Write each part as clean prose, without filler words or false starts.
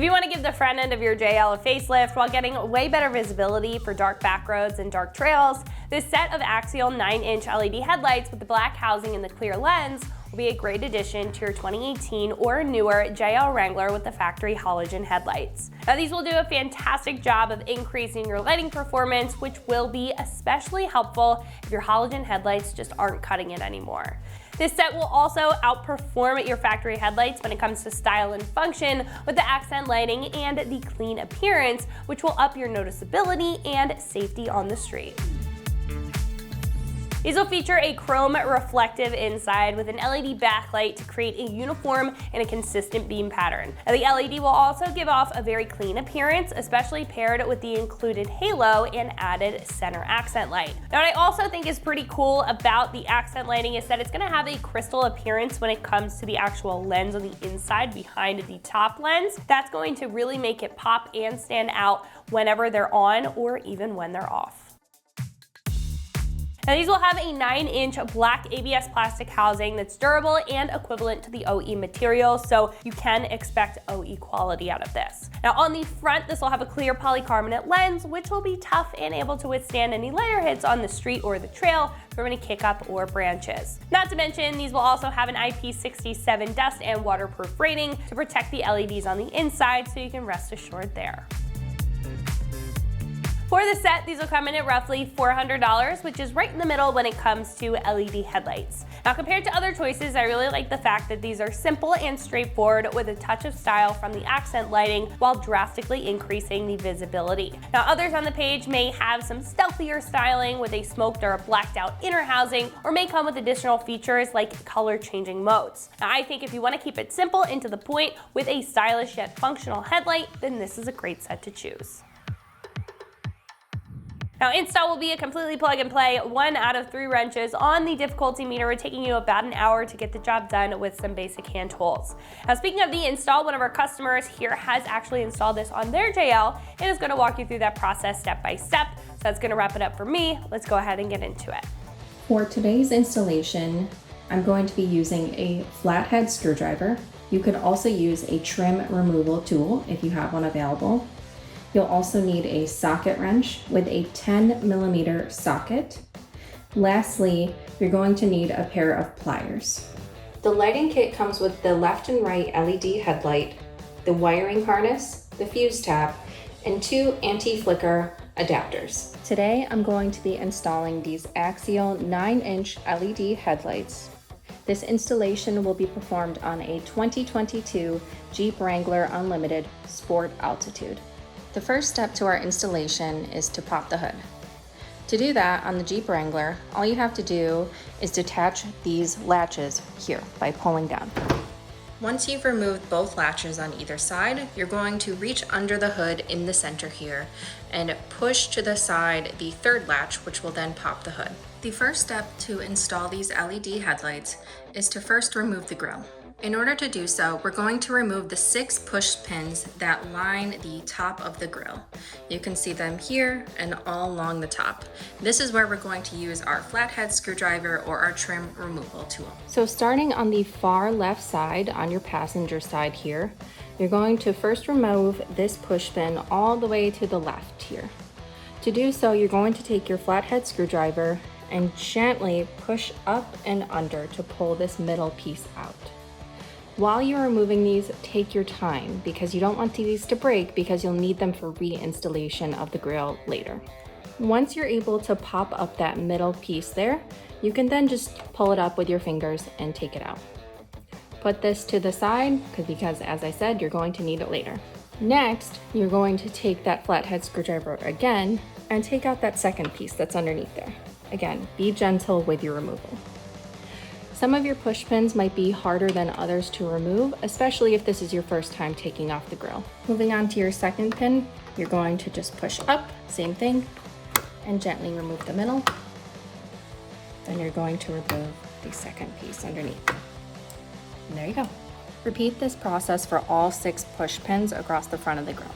If you want to give the front end of your JL a facelift while getting way better visibility for dark back roads and dark trails, this set of Axial 9-inch LED headlights with the black housing and the clear lens will be a great addition to your 2018 or newer JL Wrangler with the factory halogen headlights. Now these will do a fantastic job of increasing your lighting performance, which will be especially helpful if your halogen headlights just aren't cutting it anymore. This set will also outperform your factory headlights when it comes to style and function with the accent lighting and the clean appearance, which will up your noticeability and safety on the street. These will feature a chrome reflective inside with an LED backlight to create a uniform and a consistent beam pattern. Now, the LED will also give off a very clean appearance, especially paired with the included halo and added center accent light. Now, what I also think is pretty cool about the accent lighting is that it's going to have a crystal appearance when it comes to the actual lens on the inside behind the top lens. That's going to really make it pop and stand out whenever they're on or even when they're off. Now these will have a 9-inch black ABS plastic housing that's durable and equivalent to the OE material, so you can expect OE quality out of this. Now on the front, this will have a clear polycarbonate lens, which will be tough and able to withstand any lighter hits on the street or the trail from any kick-up or branches. Not to mention, these will also have an IP67 dust and waterproof rating to protect the LEDs on the inside, so you can rest assured there. For the set, these will come in at roughly $400, which is right in the middle when it comes to LED headlights. Now compared to other choices, I really like the fact that these are simple and straightforward with a touch of style from the accent lighting while drastically increasing the visibility. Now others on the page may have some stealthier styling with a smoked or a blacked out inner housing, or may come with additional features like color changing modes. Now I think if you want to keep it simple and to the point with a stylish yet functional headlight, then this is a great set to choose. Now install will be a completely plug and play, 1 out of 3 wrenches on the difficulty meter, taking you about an hour to get the job done with some basic hand tools. Now speaking of the install, one of our customers here has actually installed this on their JL and is going to walk you through that process step by step. So that's going to wrap it up for me. Let's go ahead and get into it. For today's installation, I'm going to be using a flathead screwdriver. You could also use a trim removal tool if you have one available. You'll also need a socket wrench with a 10mm socket. Lastly, you're going to need a pair of pliers. The lighting kit comes with the left and right LED headlight, the wiring harness, the fuse tab, and 2 anti-flicker adapters. Today, I'm going to be installing these Axial 9-inch LED headlights. This installation will be performed on a 2022 Jeep Wrangler Unlimited Sport Altitude. The first step to our installation is to pop the hood. To do that on the Jeep Wrangler, all you have to do is detach these latches here by pulling down. Once you've removed both latches on either side, you're going to reach under the hood in the center here and push to the side the third latch, which will then pop the hood. The first step to install these LED headlights is to first remove the grille. In order to do so, we're going to remove the 6 push pins that line the top of the grille. You can see them here and all along the top. This is where we're going to use our flathead screwdriver or our trim removal tool. So starting on the far left side, on your passenger side here, you're going to first remove this push pin all the way to the left here. To do so, you're going to take your flathead screwdriver and gently push up and under to pull this middle piece out. While you're removing these, take your time because you don't want these to break because you'll need them for reinstallation of the grille later. Once you're able to pop up that middle piece there, you can then just pull it up with your fingers and take it out. Put this to the side because as I said, you're going to need it later. Next, you're going to take that flathead screwdriver again and take out that second piece that's underneath there. Again, be gentle with your removal. Some of your push pins might be harder than others to remove, especially if this is your first time taking off the grille. Moving on to your second pin, you're going to just push up, same thing, and gently remove the middle. Then you're going to remove the second piece underneath. And there you go. Repeat this process for all 6 push pins across the front of the grille.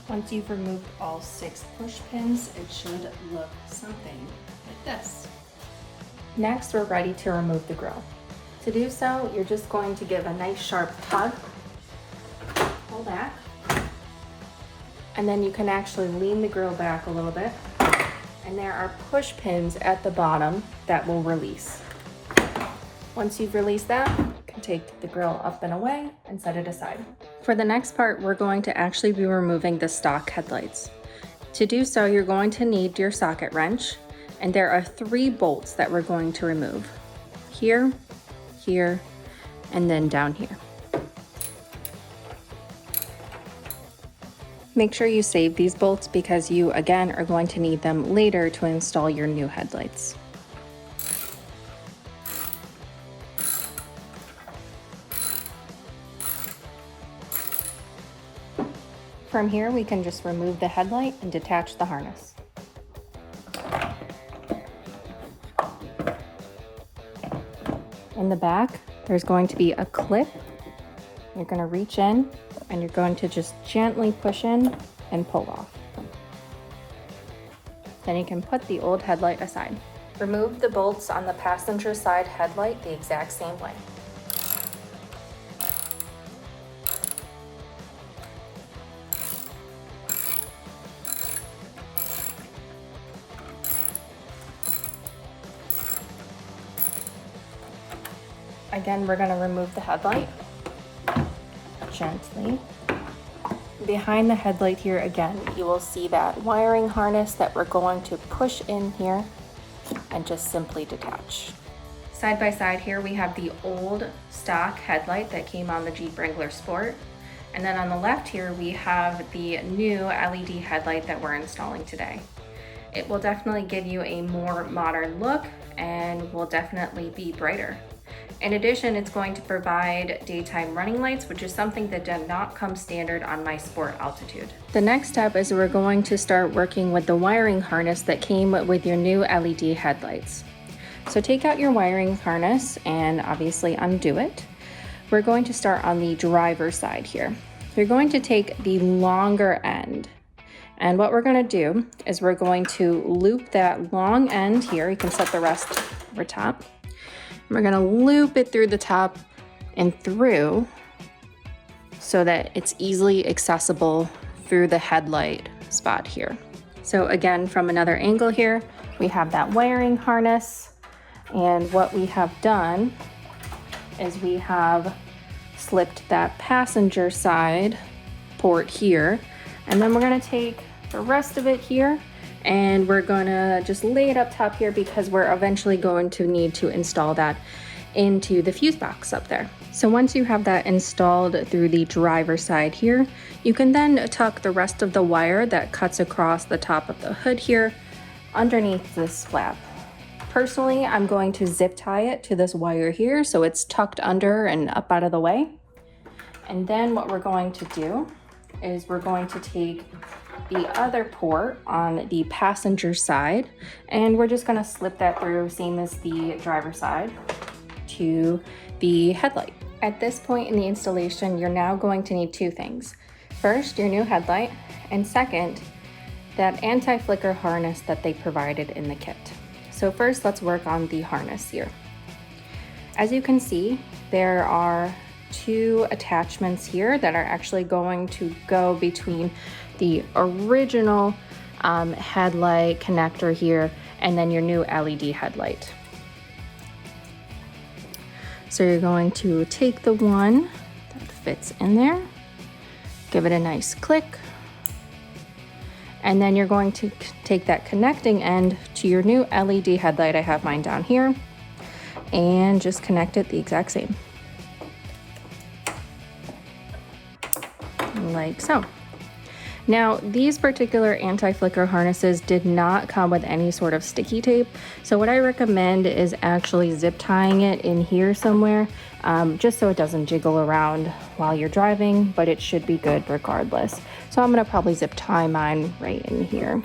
Once you've removed all 6 push pins, it should look something like this. Next, we're ready to remove the grill. To do so, you're just going to give a nice sharp tug, pull back, and then you can actually lean the grill back a little bit. And there are push pins at the bottom that will release. Once you've released that, you can take the grill up and away and set it aside. For the next part, we're going to actually be removing the stock headlights. To do so, you're going to need your socket wrench, and there are 3 bolts that we're going to remove. Here, here, and then down here. Make sure you save these bolts because you, again, are going to need them later to install your new headlights. From here, we can just remove the headlight and detach the harness. In the back, there's going to be a clip. You're going to reach in and you're going to just gently push in and pull off. Then you can put the old headlight aside. Remove the bolts on the passenger side headlight the exact same way. Again, we're going to remove the headlight gently. Behind the headlight here, again, you will see that wiring harness that we're going to push in here and just simply detach. Side by side here, we have the old stock headlight that came on the Jeep Wrangler Sport. And then on the left here, we have the new LED headlight that we're installing today. It will definitely give you a more modern look and will definitely be brighter. In addition, it's going to provide daytime running lights, which is something that did not come standard on my Sport Altitude. The next step is we're going to start working with the wiring harness that came with your new LED headlights. So take out your wiring harness and obviously undo it. We're going to start on the driver's side here. You're going to take the longer end. And what we're going to do is we're going to loop that long end here. You can set the rest over top. We're gonna loop it through the top and through so that it's easily accessible through the headlight spot here. So again, from another angle here, we have that wiring harness, and what we have done is we have slipped that passenger side port here, and then we're gonna take the rest of it here and we're gonna just lay it up top here because we're eventually going to need to install that into the fuse box up there. So once you have that installed through the driver's side here, you can then tuck the rest of the wire that cuts across the top of the hood here underneath this flap. Personally, I'm going to zip tie it to this wire here so it's tucked under and up out of the way. And then what we're going to do is we're going to take the other port on the passenger side and we're just going to slip that through, same as the driver's side, to the headlight. At this point in the installation, you're now going to need 2 things. First, your new headlight, and second, that anti-flicker harness that they provided in the kit. So first, let's work on the harness here. As you can see, there are 2 attachments here that are actually going to go between the original headlight connector here and then your new LED headlight. So you're going to take the one that fits in there, give it a nice click, and then you're going to take that connecting end to your new LED headlight. I have mine down here, and just connect it the exact same. Like so. Now, these particular anti-flicker harnesses did not come with any sort of sticky tape, so what I recommend is actually zip tying it in here somewhere, just so it doesn't jiggle around while you're driving, but it should be good regardless. So I'm gonna probably zip tie mine right in here.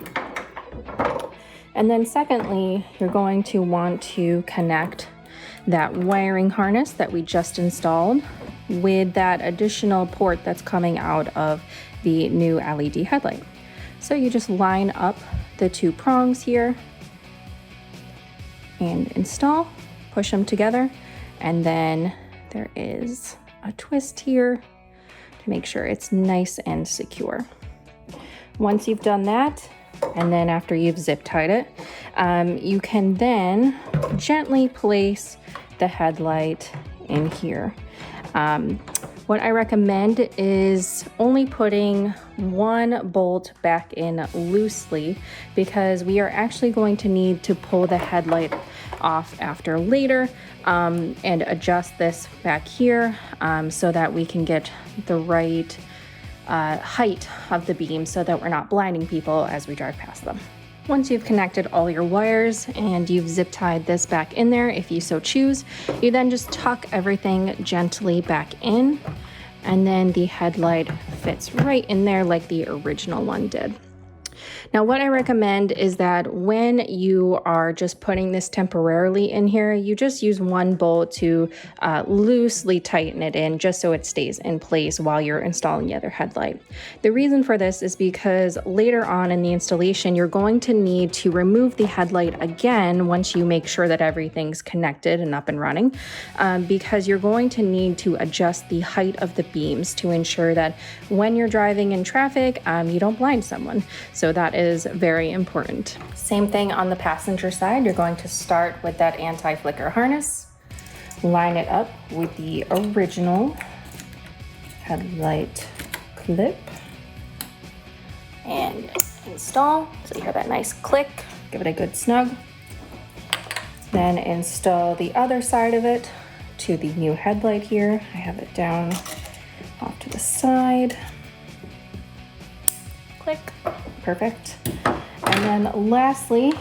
And then secondly, you're going to want to connect that wiring harness that we just installed with that additional port that's coming out of the new LED headlight. So you just line up the two prongs here and install, push them together, and then there is a twist here to make sure it's nice and secure. Once you've done that, and then after you've zip tied it, you can then gently place the headlight in here. What I recommend is only putting one bolt back in loosely, because we are actually going to need to pull the headlight off after later and adjust this back here so that we can get the right height of the beam so that we're not blinding people as we drive past them. Once you've connected all your wires and you've zip tied this back in there, if you so choose, you then just tuck everything gently back in, and then the headlight fits right in there like the original one did. Now, what I recommend is that when you are just putting this temporarily in here, you just use one bolt to loosely tighten it in just so it stays in place while you're installing the other headlight. The reason for this is because later on in the installation, you're going to need to remove the headlight again once you make sure that everything's connected and up and running, because you're going to need to adjust the height of the beams to ensure that when you're driving in traffic, you don't blind someone. So that is very important. Same thing on the passenger side. You're going to start with that anti-flicker harness, line it up with the original headlight clip, and install. So you hear that nice click, give it a good snug. Then install the other side of it to the new headlight here. I have it down off to the side. Click. Perfect. And then lastly,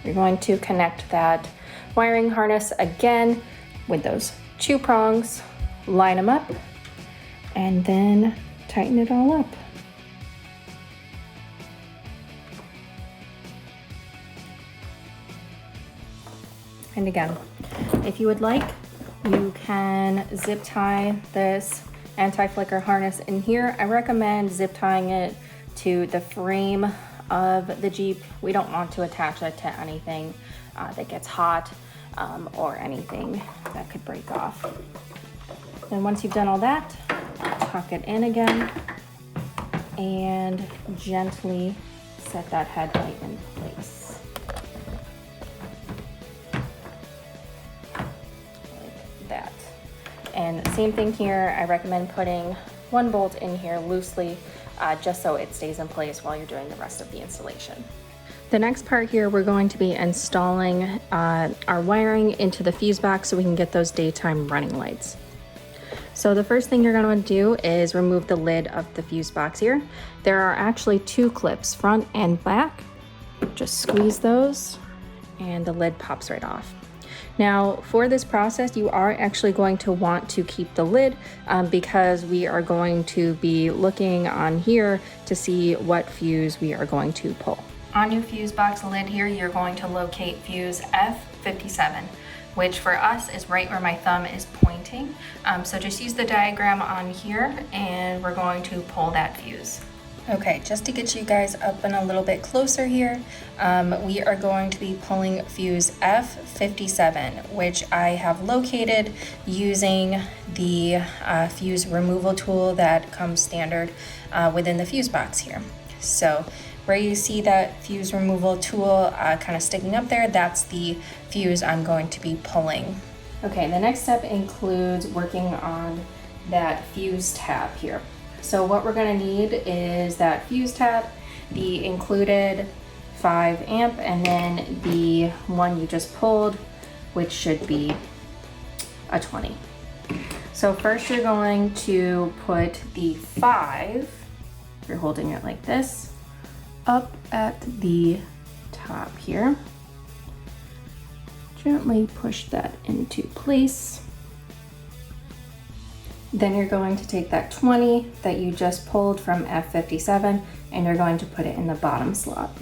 you're going to connect that wiring harness again with those two prongs, line them up, and then tighten it all up. And again, if you would like, you can zip tie this anti-flicker harness in here. I recommend zip tying it to the frame of the Jeep. We don't want to attach it to anything that gets hot or anything that could break off. Then once you've done all that, tuck it in again and gently set that headlight in place. Like that. And same thing here, I recommend putting one bolt in here loosely just so it stays in place while you're doing the rest of the installation. The next part here, we're going to be installing our wiring into the fuse box so we can get those daytime running lights. So the first thing you're going to do is remove the lid of the fuse box here. There are actually two clips, front and back. Just squeeze those and the lid pops right off. Now, for this process, you are actually going to want to keep the lid because we are going to be looking on here to see what fuse we are going to pull. On your fuse box lid here, you're going to locate fuse F57, which for us is right where my thumb is pointing. So just use the diagram on here and we're going to pull that fuse. Okay, just to get you guys up and a little bit closer here, we are going to be pulling fuse F57, which I have located using the fuse removal tool that comes standard within the fuse box here. So where you see that fuse removal tool kind of sticking up there, that's the fuse I'm going to be pulling. Okay, the next step includes working on that fuse tab here. So what we're going to need is that fuse tab, the included 5 amp, and then the one you just pulled, which should be a 20. So first you're going to put the 5, you're holding it like this, up at the top here. Gently push that into place. Then you're going to take that 20 that you just pulled from F57 and you're going to put it in the bottom slot.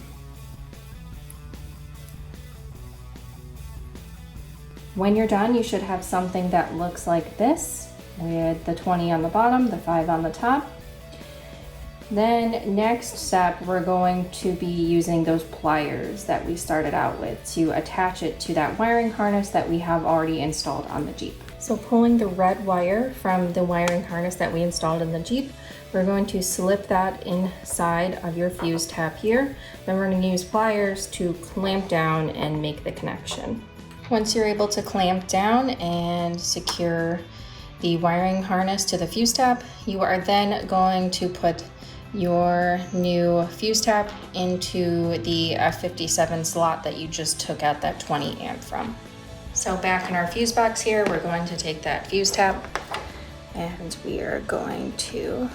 When you're done, you should have something that looks like this with the 20 on the bottom, the 5 on the top. Then next step, we're going to be using those pliers that we started out with to attach it to that wiring harness that we have already installed on the Jeep. So pulling the red wire from the wiring harness that we installed in the Jeep, we're going to slip that inside of your fuse tab here. Then we're going to use pliers to clamp down and make the connection. Once you're able to clamp down and secure the wiring harness to the fuse tab, you are then going to put your new fuse tab into the F57 slot that you just took out that 20 amp from. So back in our fuse box here, we're going to take that fuse tab and we are going to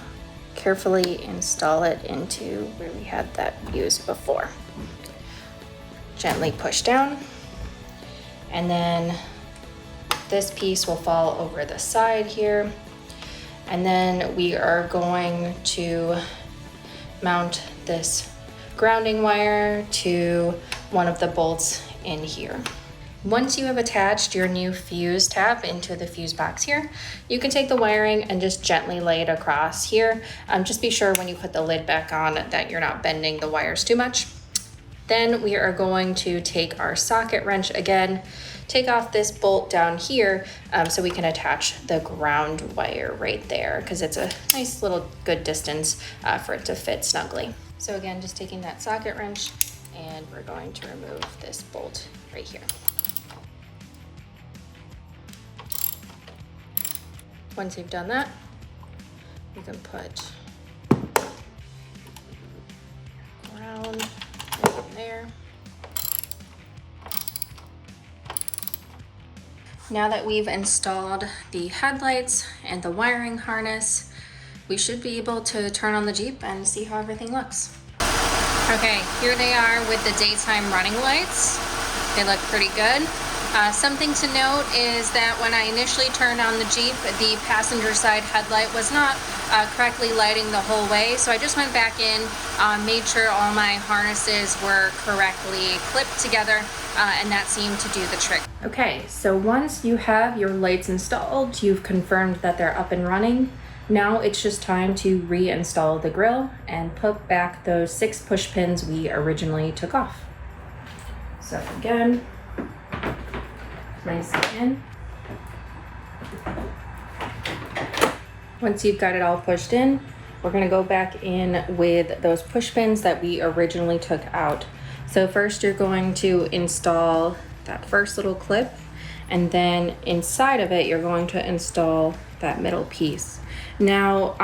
carefully install it into where we had that fuse before. Gently push down, and then this piece will fall over the side here. And then we are going to mount this grounding wire to one of the bolts in here. Once you have attached your new fuse tab into the fuse box here, you can take the wiring and just gently lay it across here. Just be sure when you put the lid back on that you're not bending the wires too much. Then we are going to take our socket wrench again, take off this bolt down here so we can attach the ground wire right there, because it's a nice little good distance for it to fit snugly. So again, just taking that socket wrench and we're going to remove this bolt right here. Once you've done that, you can put ground right in there. Now that we've installed the headlights and the wiring harness, we should be able to turn on the Jeep and see how everything looks. Okay, here they are with the daytime running lights. They look pretty good. Something to note is that when I initially turned on the Jeep, the passenger side headlight was not correctly lighting the whole way. So I just went back in, made sure all my harnesses were correctly clipped together, and that seemed to do the trick. Okay, so once you have your lights installed, you've confirmed that they're up and running. Now it's just time to reinstall the grille and put back those 6 push pins we originally took off. So again, place it in. Once you've got it all pushed in, we're going to go back in with those push pins that we originally took out. So first you're going to install that first little clip, and then inside of it you're going to install that middle piece. Now,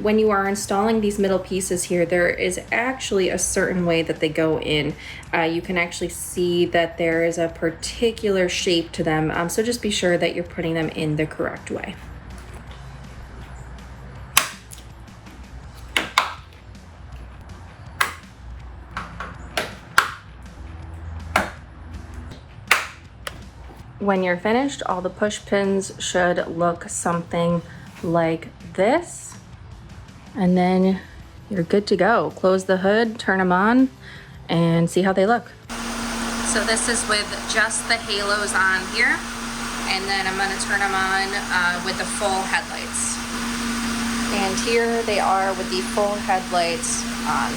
when you are installing these middle pieces here, there is actually a certain way that they go in. You can actually see that there is a particular shape to them, so just be sure that you're putting them in the correct way. When you're finished, all the push pins should look something like this, and then you're good to go. Close the hood, turn them on, and see how they look. So this is with just the halos on here, and then I'm going to turn them on with the full headlights. And here they are with the full headlights on.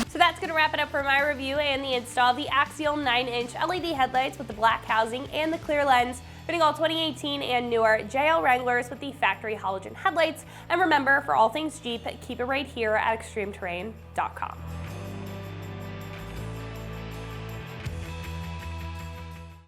So that's going to wrap it up for my review and the install of the Axial 9-inch LED headlights with the black housing and the clear lens, fitting all 2018 and newer JL Wranglers with the factory halogen headlights. And remember, for all things Jeep, keep it right here at extremeterrain.com.